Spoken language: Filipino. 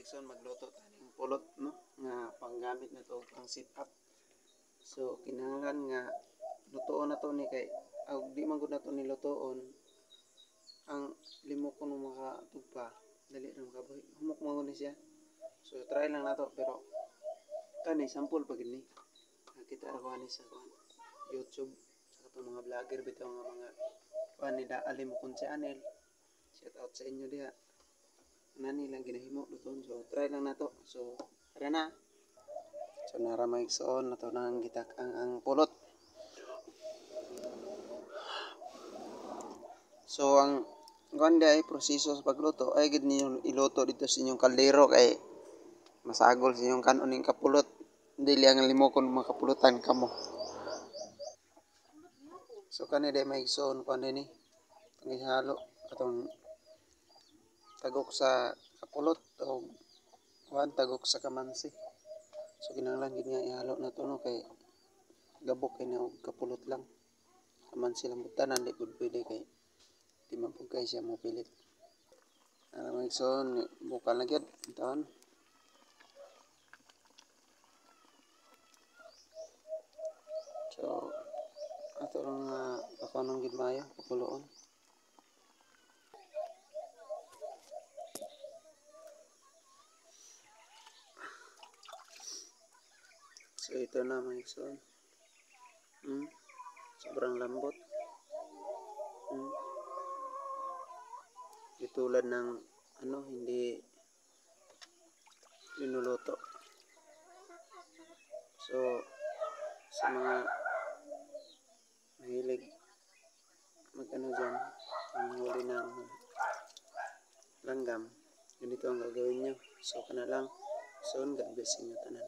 Ikson magluto taning pulot no nga panggamit na to pang sit up. So kinahanglan nga lutoon na to ni kay di man gud nato ni lutoon ang limok kuno makatugpa dali ra makabuhi. Humok man ni siya. So try lang nato pero kani sample pa gid ni. Nakita ra ko ani sa YouTube sa katong mga vlogger bitaw nga mga ni Alim kun channel. Shout out sa inyo diha. Nani lang ginahimo luton, so try lang nato. So tara na. So nara maigsoon nato nang gitak ang pulot. So ang ganda ay proseso sa pagluto ay gid ninyo iluto dito sa inyong kaldero kay masagol sa inyong kanon ning kapulot. Dili ang limokon makapulutan kamo. So kani day maigsoon ko ni ihalo katong tagok sa kapulot o tagok sa kamansi. So kinahanglan gid nga ihalo na to no kay gabok kay na og kapulot lang. Kamansi lang butanan di pud pwede kay di man pud kay siya mo pilit. Ana maigsoon bukal na gyud taon. So ato lang pakanong gid maayo pakuloon. So ito na maigsoon. Sobrang lambot. Di tulad ng hindi linuluto. So sa mga mahilig dyan, ang huli ng langgam, ganito ang gagawin nyo. So kana lang. So God bless inyo tanan.